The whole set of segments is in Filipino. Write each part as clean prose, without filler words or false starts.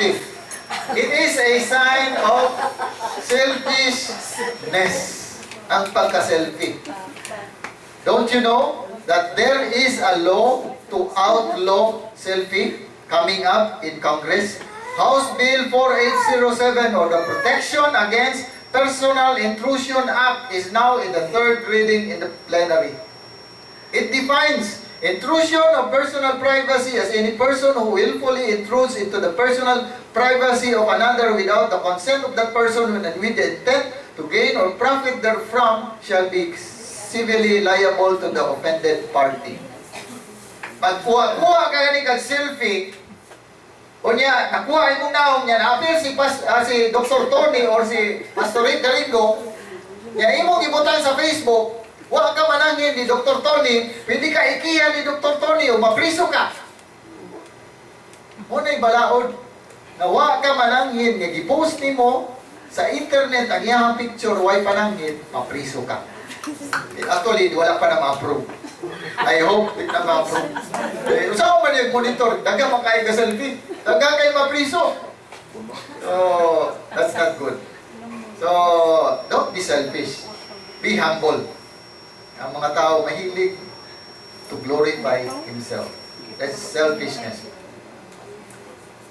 selfie. It is a sign of selfishness. Ang pagka-selfie. Don't you know that there is a law to outlaw selfie coming up in Congress? House Bill 4807 or the Protection Against Personal Intrusion Act is now in the third reading in the plenary. It defines intrusion of personal privacy as any person who willfully intrudes into the personal privacy of another without the consent of that person and with the intent to gain or profit therefrom shall be civilly liable to the offended party. Pagkuha ka gani kag selfie, o niya, nakuha imong naong niya, na-appear si Dr. Tony or si Pastor Rick Galindo, niya imong ibutang sa Facebook, wa ka manangin ni Dr. Tony, pwede ka ikihan ni Dr. Tony o mapriso ka. Muna'y balaod, na wa ka manangin, nga gipost ni mo sa internet, ang iyang picture, way panangin, mapriso ka. Actually, wala pa na ma-approve. I hope di na ma-approve. Usaw man yung monitor, daga makain ka selfie, daga kayo mapriso. So, that's not good. So, don't be selfish. Be humble. Ang mga tao mahilig to glorify himself. That's selfishness.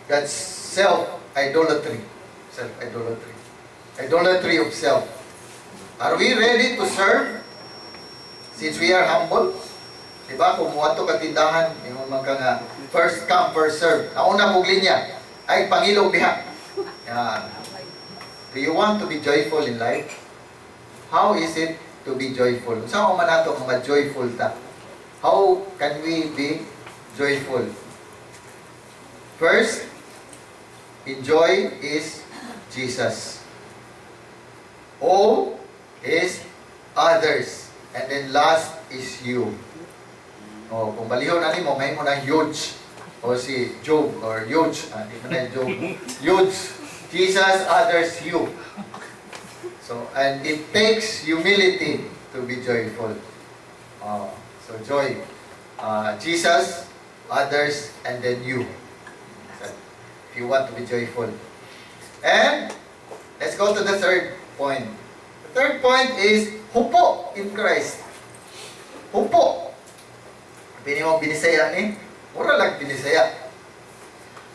That's self-idolatry. Self-idolatry. Idolatry of self. Are we ready to serve? Since we are humble? Diba? Kung muwato ka tindahan, yung mga nga, first come, first serve. Nauna mong linya, ay pangilog diha. Yan. Do you want to be joyful in life? How is it to be joyful? Saan ko man nato mga joyful ta? How can we be joyful? First, enjoy is Jesus. O is others. And then last is you. O, kung balihon na mo, may mo na huge. O si Job, or huge. Hindi mo na Job. Huge. Jesus, others, you. So, and it takes humility to be joyful. So, joy. Jesus, others, and then you. So, if you want to be joyful. And, let's go to the third point. The third point is, hupo in Christ. Hupo. Pini mo binisaya ni? Mura lang binisaya.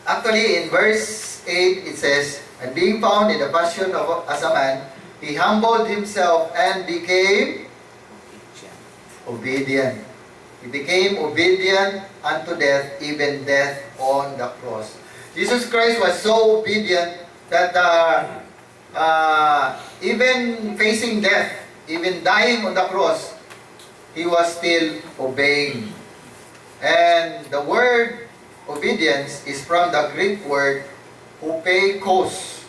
Actually, in verse 8, it says, and being found in the passion of as a man, he humbled himself and became obedient. He became obedient unto death, even death on the cross. Jesus Christ was so obedient that even facing death, even dying on the cross, he was still obeying. And the word obedience is from the Greek word hupeikos.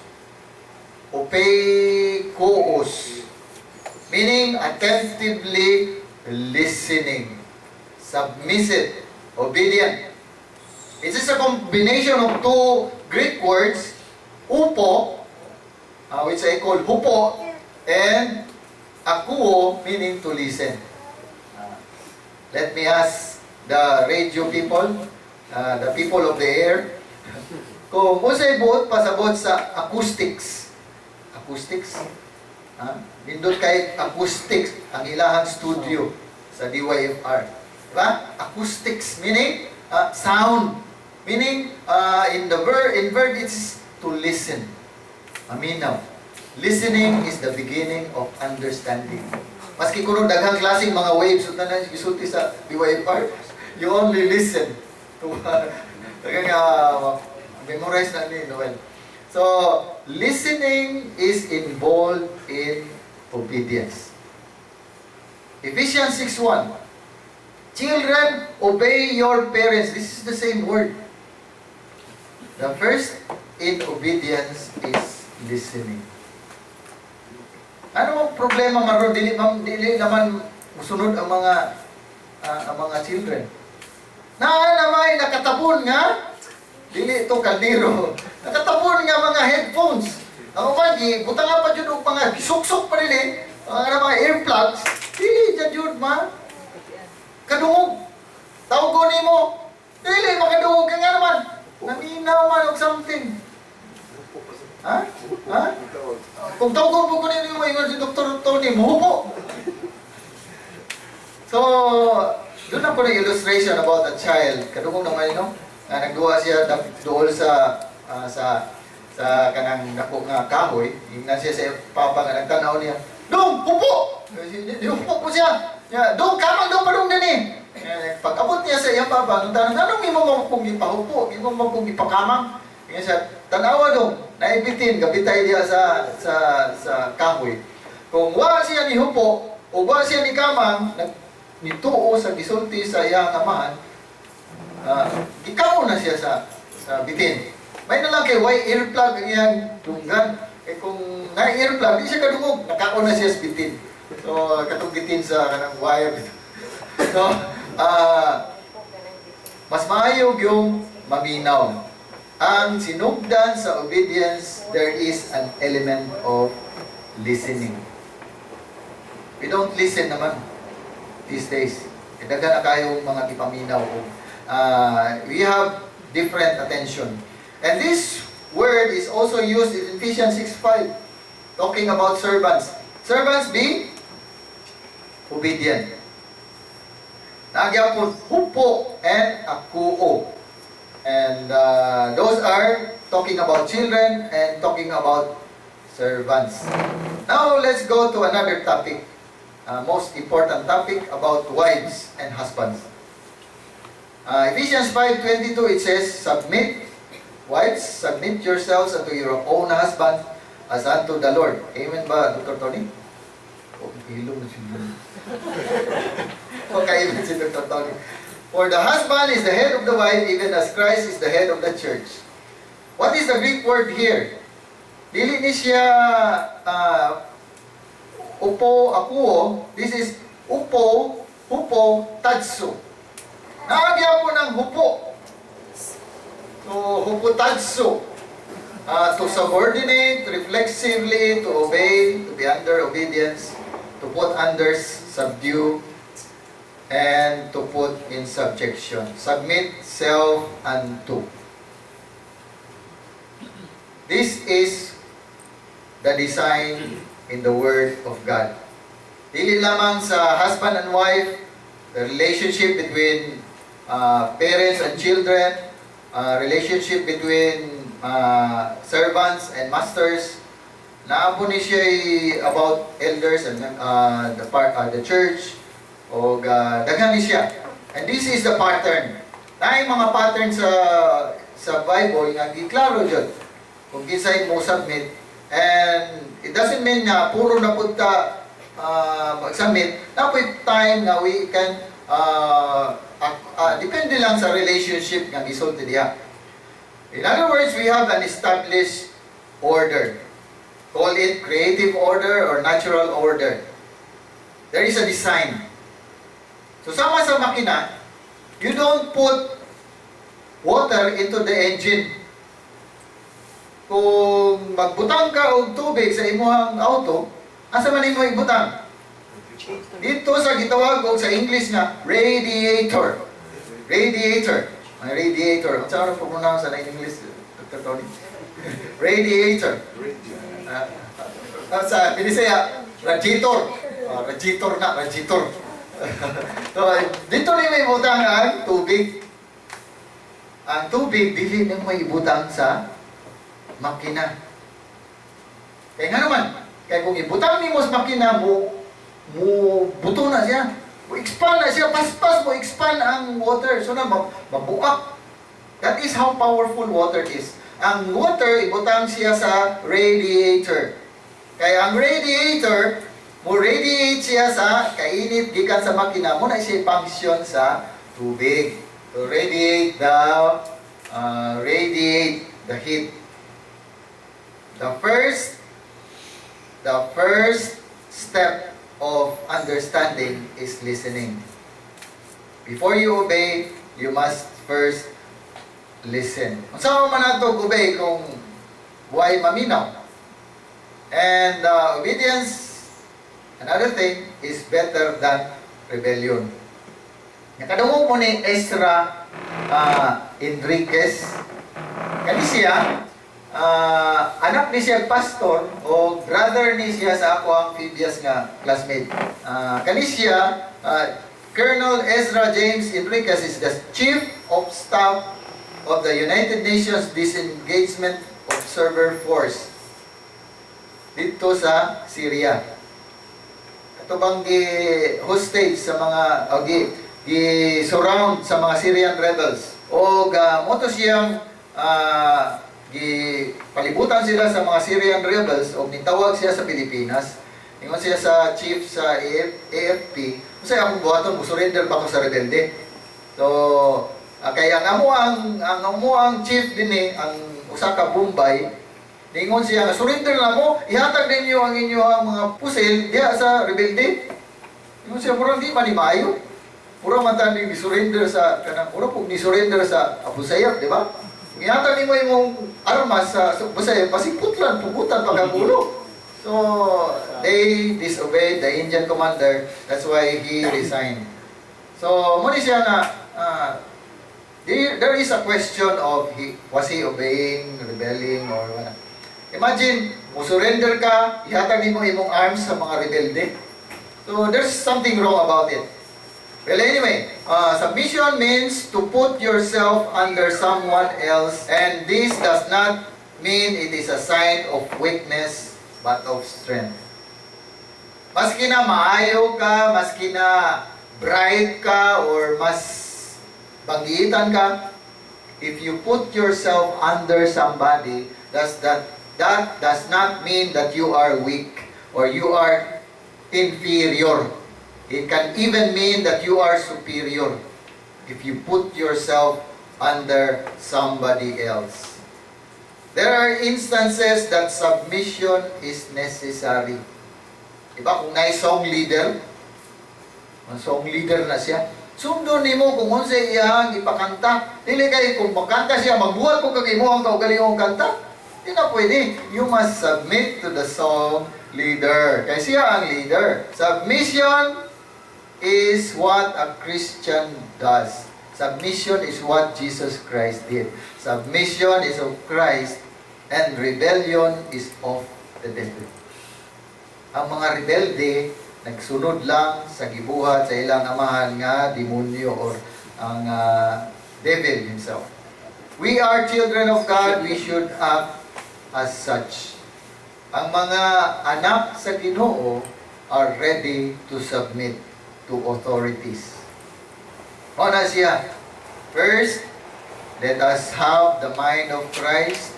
Hupeikos. Meaning attentively listening. Submissive. Obedient. It is a combination of two Greek words, upo, which I call hupo, and akuo, meaning to listen. Let me ask the radio people, the people of the air, kung usay buot pasabot sa acoustics. Acoustics? Nindot kay acoustics ang ilahang studio sa DYFR. Diba? Acoustics, meaning sound. Meaning, in verb, it's to listen. Aminaw. Listening is the beginning of understanding. Maski kuno daghang klaseng mga waves na gisulti sa DYFR, you only listen to memorize na ni Noel. So, listening is involved in obedience. Ephesians 6:1. Children, obey your parents. This is the same word. The first in obedience is listening. Ano ang problema maron dili naman musunod ang mga children? Naamay nakatabon nga dili ito kaldero. Nakatabon nga mga headphones. Ang umagi butang pa jud og mga gisuksok pa rin mga earplugs. Dili jud ma. Kadungog. Tawgon nimo. Dili makadungog ka nga naman. Naminaw man og something. Ha? Ha? Kung tawag po ko ninyo yung ingon si Dr. Tony, muhupo. So, doon ako na illustration about a child. Kadugong naman no? Nagduwa siya dool sa kanang dako nga kahoy. Ingnan siya sa papa nga nagtanaw niya. Dong, pupo! Pupo po siya. Dong, kamang dong padong din eh. Pag-abot niya sa iyang papa, nung tanong, anong imo mo kung ipahupo? Imo mo kung ipakamang? Ngayon siya, tanawa dong, naibitin, gabitay diya sa kahoy. Kung wa siya ni hupo, o wa siya ni kamang, nituo sa gisulti sa iyang amahan, ikaw na siya sa bitin. May na lang kay why earplug ang iyang dunggan. Kung na-earplug, di siya kadungog, nakao na siya sa bitin. So, katong bitin sa kanang wire. So, mas maayog yung maminaw. Ang sinugdan sa obedience, there is an element of listening. We don't listen naman these days. Daga na kayong mga ipaminaw. We have different attention. And this word is also used in Ephesians 6:5, talking about servants. Servants be obedient. Nagyapon hupo and akuo. And those are talking about children and talking about servants. Now let's go to another topic. Most important topic about wives and husbands. Ephesians 5:22, it says, submit, wives, submit yourselves unto your own husband as unto the Lord. Amen ba, Dr. Tony? Oh, hilong na siya. Okay, amen si Dr. Tony. For the husband is the head of the wife, even as Christ is the head of the church. What is the Greek word here? Dili ni siya upo, akuo. This is upo, hupo, tadso. Naagya po ng hupo. So, hupo, tadso. To subordinate, reflexively, to obey, to be under obedience, to put under, subdue, and to put in subjection. Submit self unto. This is the design in the Word of God. Dili lamang sa husband and wife, the relationship between parents and children, relationship between servants and masters. Naabo ni siya about elders and the church. O daghan ni siya. And this is the pattern. Naay mga pattern sa Bible nga giklaro jud. Kung kinsay mo submit, and it doesn't mean na puro na punta mag-submit. Napoy time na we can depende lang sa relationship nga gisulti diha. In other words, we have an established order. Call it creative order or natural order. There is a design. So sama sa makina, you don't put water into the engine. Kung magbutang ka og tubig sa imong auto, asa man imo ibutang? Dito sa gitawag og sa English nga radiator. Radiator. May radiator. Ano sa pronounce sa English, Dr. Tony? Radiator. Sa Binisaya, radiator. Radiator na, radiator. So, dito rin may butang ang tubig. Ang tubig, dili na may ibutang sa makina. Kaya nga naman, kaya kung ibutang ni mo sa makina, mo buto na siya. Mo expand na siya, paspas mo expand ang water. So na, mabuak. That is how powerful water is. Ang water, ibutang siya sa radiator. Kaya ang radiator, mo radiate siya sa kainit gikan sa makina mo na siya function sa tubig. To radiate the heat. The first step of understanding is listening. Before you obey, you must first listen. Unsa man nato obey kung why maminaw? And obedience, another thing, is better than rebellion. Nakadungog mo ni Ezra Enriquez. Kani siya, anak ni siya pastor o brother ni siya sa ako ang previous nga classmate. Kani siya, Colonel Ezra James Enriquez is the Chief of Staff of the United Nations Disengagement Observer Force dito sa Syria. Ito bang gi-hostage sa mga, gi-surround sa mga Syrian rebels. O moto siyang palibutan sila sa mga Syrian rebels o nitawag siya sa Pilipinas. Ingon siya sa chief sa AFP, kasi akong buhaton, surrender ba ko sa rebelde? So, kaya ang ang chief din ang usa ka Bombay, ningon siya, surrender na mo, ihatag ninyo ang inyong mga pusil diya sa rebelde. Ingon siya, murang di manimayo. Murang man ni surrender sa kanang ni surrender sa Abu Sayyaf, di ba? Ihatag nimo imong armas sa Abu Sayyaf, pasiputlan, pugutan pagkagulo. So, they disobeyed the Indian commander. That's why he resigned. So, muna siya nga, there is a question of, was he obeying, rebelling, or what? Imagine, surrender ka, ihatag mo imong arms sa mga rebelde. So, there's something wrong about it. Well, anyway, submission means to put yourself under someone else, and this does not mean it is a sign of weakness, but of strength. Maski na maayo ka, maski na bright ka, or mas banggitan ka, if you put yourself under somebody, that does not mean that you are weak or you are inferior. It can even mean that you are superior if you put yourself under somebody else. There are instances that submission is necessary. Diba, kung na-song leader, ang song leader na siya, sundo nimo kung unsa iyang ipakanta. Dili kay kung makanta siya, magbuhat ko kag imong kaugalingong kanta. Di na pwede. You must submit to the song leader. Kaya siya ang leader. Submission is what a Christian does. Submission is what Jesus Christ did. Submission is of Christ and rebellion is of the devil. Ang mga rebelde, nagsunod lang sa gibuhat sa ilang amahan nga demonyo or ang devil himself. We are children of God, we should act as such. Ang mga anak sa Ginoo are ready to submit to authorities. Ona siya. First, let us have the mind of Christ.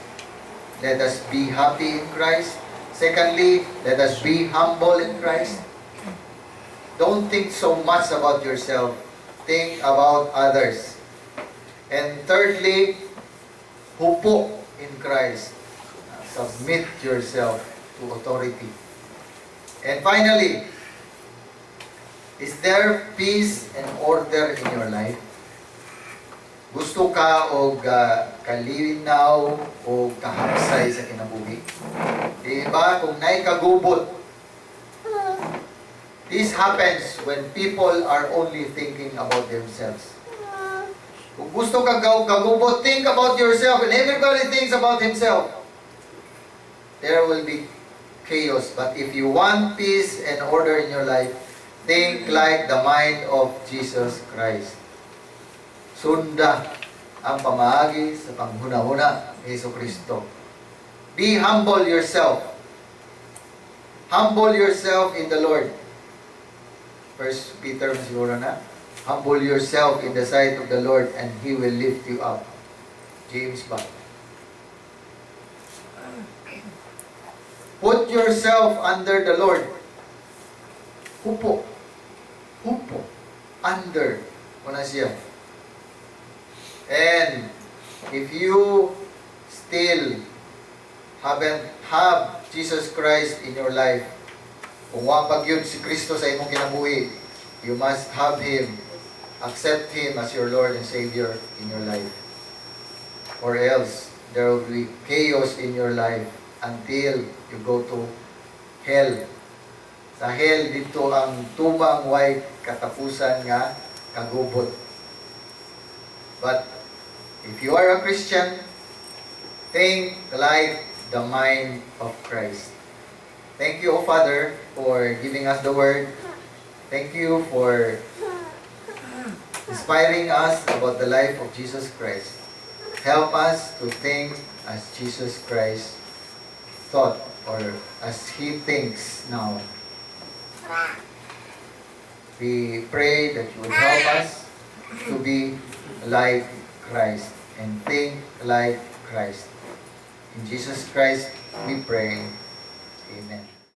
Let us be happy in Christ. Secondly, let us be humble in Christ. Don't think so much about yourself. Think about others. And thirdly, hupo in Christ. Submit yourself to authority. And finally, is there peace and order in your life? Gusto ka o kalinaw o kahapsay sa kinabuhi? Diba? Kung na'y kagubot. This happens when people are only thinking about themselves. Kung gusto ka kagubot, think about yourself, and everybody thinks about himself. There will be chaos. But if you want peace and order in your life, think like the mind of Jesus Christ. Sunda ang pamaagi sa panghuna-huna ni Jesucristo. Be humble yourself. Humble yourself in the Lord. First Peter siguro na. Humble yourself in the sight of the Lord and He will lift you up. James ba? Put yourself under the Lord. Hupo. Hupo. Under. Kuna siya. And if you still haven't have Jesus Christ in your life, kung wapag yun si Kristo sa imong kinabuhi, you must have Him, accept Him as your Lord and Savior in your life. Or else, there will be chaos in your life until you go to hell. Sa hell, dito ang tumang way katapusan nga kagubot. But if you are a Christian, think like the mind of Christ. Thank you, O Father, for giving us the word. Thank you for inspiring us about the life of Jesus Christ. Help us to think as Jesus Christ thought, or as He thinks now. We pray that you would help us to be like Christ and think like Christ. In Jesus Christ we pray. Amen.